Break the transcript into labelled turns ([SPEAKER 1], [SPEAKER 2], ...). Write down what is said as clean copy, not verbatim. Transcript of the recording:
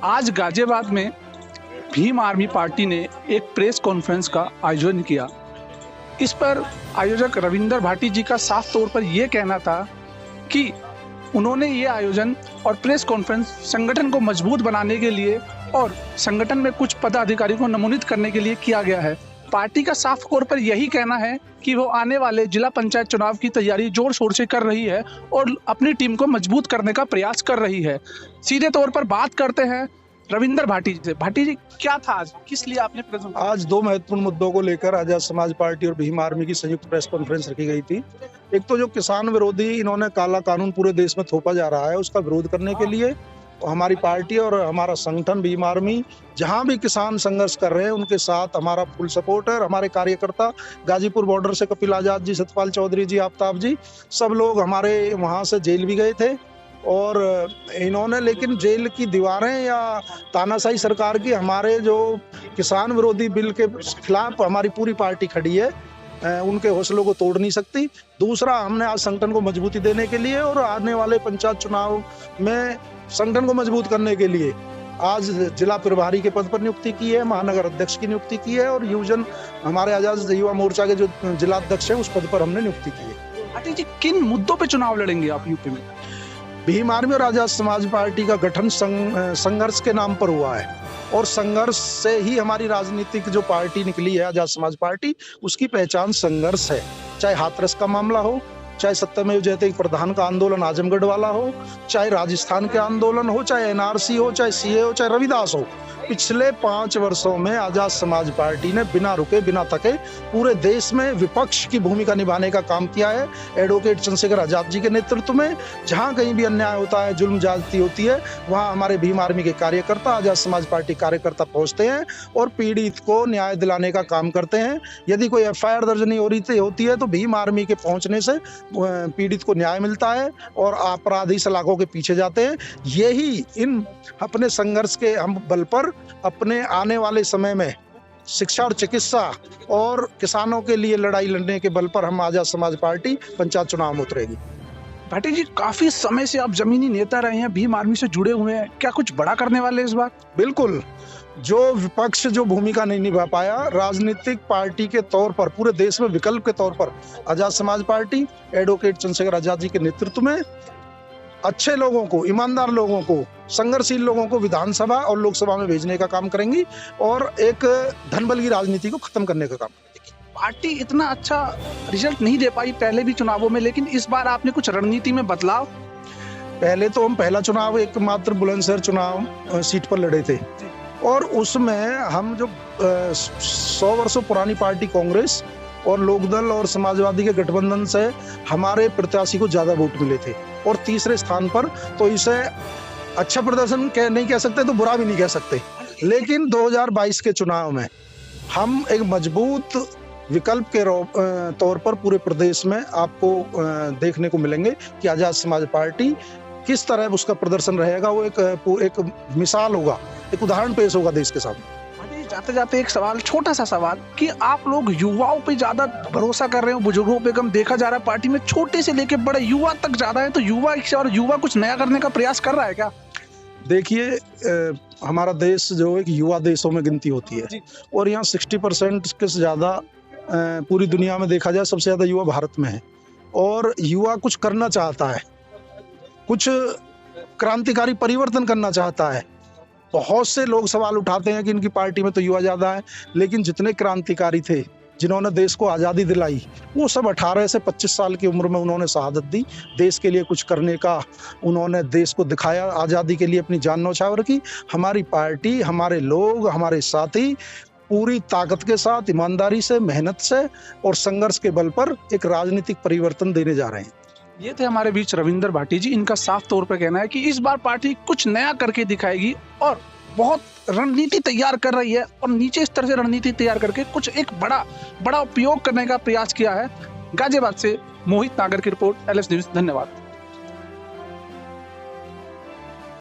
[SPEAKER 1] आज गाजियाबाद में Bhim army party ने एक प्रेस कॉन्फ्रेंस का आयोजन किया। इस पर आयोजक रविंदर भाटी जी का साफ तौर पर यह कहना था कि उन्होंने ये आयोजन और प्रेस कॉन्फ्रेंस संगठन को मजबूत बनाने के लिए और संगठन में कुछ पदाधिकारियों को नमोनित करने के लिए किया गया है। पार्टी का साफ तौर पर यही कहना है कि वो आने वाले जिला पंचायत चुनाव की तैयारी जोर शोर से कर रही है और अपनी टीम को मजबूत करने का प्रयास कर रही है। सीधे तौर पर बात करते हैं रविंदर भाटी जी से। भाटी जी, क्या था आज, किस लिए आपने प्रेस?
[SPEAKER 2] आज दो महत्वपूर्ण मुद्दों को लेकर आजाद समाज पार्टी और भीम आर्मी की संयुक्त प्रेस कॉन्फ्रेंस रखी गई थी। एक तो जो किसान विरोधी इन्होंने काला कानून पूरे देश में थोपा जा रहा है, उसका विरोध करने के लिए हमारी पार्टी और हमारा संगठन भीम आर्मी जहां भी किसान संघर्ष कर रहे हैं उनके साथ हमारा फुल सपोर्ट है। हमारे कार्यकर्ता गाजीपुर बॉर्डर से कपिल आजाद जी, सतपाल चौधरी जी, आफ्ताब जी, सब लोग हमारे वहां से जेल भी गए थे और इन्होंने, लेकिन जेल की दीवारें या तानाशाही सरकार की हमारे जो किसान विरोधी बिल के खिलाफ हमारी पूरी पार्टी खड़ी है, उनके हौसलों को तोड़ नहीं सकती। दूसरा, हमने आज संगठन को मजबूती देने के लिए और आने वाले पंचायत चुनाव में संगठन को मजबूत करने के लिए आज जिला प्रभारी के पद पर नियुक्ति की है, महानगर अध्यक्ष की नियुक्ति की है और युवजन हमारे आजाद युवा मोर्चा के जो जिला अध्यक्ष है उस पद पर हमने नियुक्ति की है।
[SPEAKER 1] भाटी जी, किन मुद्दों पे चुनाव लड़ेंगे आप यूपी में?
[SPEAKER 2] भीम आर्मी और आजाद समाज पार्टी का गठन संघर्ष के नाम पर हुआ है और संघर्ष से ही हमारी राजनीतिक जो पार्टी निकली है आजाद समाज पार्टी, उसकी पहचान संघर्ष है। चाहे हाथरस का मामला हो, चाहे सत्यमेव जयते प्रधान का आंदोलन आजमगढ़ वाला हो, चाहे राजस्थान के आंदोलन हो, चाहे एनआरसी हो, चाहे सीए हो, चाहे रविदास हो, पिछले 5 वर्षों में आजाद समाज पार्टी ने बिना रुके बिना थके पूरे देश में विपक्ष की भूमिका निभाने का काम किया है। एडवोकेट चंद्रशेखर आजाद जी के नेतृत्व में जहां कहीं भी अन्याय होता है, जुल्म ज्यादती होती है, वहां हमारे भीम आर्मी के कार्यकर्ता, आजाद समाज पार्टी कार्यकर्ता पहुंचते हैं और पीड़ित को न्याय दिलाने का काम करते हैं। यदि कोई एफआईआर दर्ज नहीं होती है तो भीम आर्मी के पहुंचने से पीड़ित को न्याय मिलता है और अपराधी सलाखों के पीछे जाते हैं। यही इन अपने संघर्ष के हम बल पर अपने आने वाले समय में शिक्षा और चिकित्सा और किसानों के लिए लड़ाई लड़ने के बल पर हम आजाद समाज पार्टी पंचायत चुनाव में उतरेगी।
[SPEAKER 1] भाटी जी, काफी समय से आप जमीनी नेता रहे हैं, भीम आर्मी से जुड़े हुए हैं, क्या कुछ बड़ा करने वाले इस बार?
[SPEAKER 2] बिल्कुल। जो विपक्ष जो भूमिका नहीं निभा पाया राजनीतिक पार्टी के तौर पर पूरे देश में विकल्प के तौर पर आजाद समाज पार्टी एडवोकेट चंद्रशेखर आजाद जी के नेतृत्व में अच्छे लोगों को, ईमानदार लोगों को, संघर्षशील लोगों को विधानसभा और लोकसभा में भेजने का काम करेंगी और एक धनबल की राजनीति को खत्म करने का काम करेंगी।
[SPEAKER 1] पार्टी इतना अच्छा रिजल्ट नहीं दे पाई पहले भी चुनावों में, लेकिन इस बार आपने कुछ रणनीति में बदलाव?
[SPEAKER 2] पहले तो हम पहला चुनाव एकमात्र बुलंदशहर चुनाव सीट पर लड़े थे और उसमें हम जो 100 वर्षों पुरानी पार्टी कांग्रेस और लोकदल और समाजवादी के गठबंधन से हमारे प्रत्याशी को ज्यादा वोट मिले थे और तीसरे स्थान पर, तो इसे अच्छा प्रदर्शन नहीं कह सकते तो बुरा भी नहीं कह सकते। लेकिन 2022 के चुनाव में हम एक मजबूत विकल्प के तौर पर पूरे प्रदेश में आपको देखने को मिलेंगे कि आजाद समाज पार्टी किस तरह उसका प्रदर्शन रहेगा। वो एक मिसाल होगा, एक उदाहरण पेश होगा देश के सामने।
[SPEAKER 1] जाते जाते एक सवाल, छोटा सा सवाल, कि आप लोग युवाओं पे ज्यादा भरोसा कर रहे हो, बुजुर्गों पे कम देखा जा रहा है पार्टी में, छोटे से लेके बड़े युवा तक ज्यादा है, तो युवा कुछ नया करने का प्रयास कर रहा है क्या?
[SPEAKER 2] देखिए, हमारा देश जो एक युवा देशों में गिनती होती है और यहाँ 60% के से ज्यादा पूरी दुनिया में देखा जाए सबसे ज्यादा युवा भारत में है और युवा कुछ करना चाहता है, कुछ क्रांतिकारी परिवर्तन करना चाहता है। बहुत से लोग सवाल उठाते हैं कि इनकी पार्टी में तो युवा ज्यादा है, लेकिन जितने क्रांतिकारी थे जिन्होंने देश को आज़ादी दिलाई वो सब 18 से 25 साल की उम्र में उन्होंने शहादत दी। देश के लिए कुछ करने का उन्होंने देश को दिखाया, आज़ादी के लिए अपनी जान न्यौछावर की। हमारी पार्टी, हमारे लोग, हमारे साथी पूरी ताकत के साथ, ईमानदारी से, मेहनत से और संघर्ष के बल पर एक राजनीतिक परिवर्तन देने जा रहे हैं।
[SPEAKER 1] ये थे हमारे बीच रविंदर भाटी जी। इनका साफ तौर पर कहना है कि इस बार पार्टी कुछ नया करके दिखाएगी और बहुत रणनीति तैयार कर रही है और नीचे स्तर से रणनीति तैयार करके कुछ एक बड़ा उपयोग करने का प्रयास किया है। गाजियाबाद से मोहित नागर की रिपोर्ट, LS न्यूज़। धन्यवाद।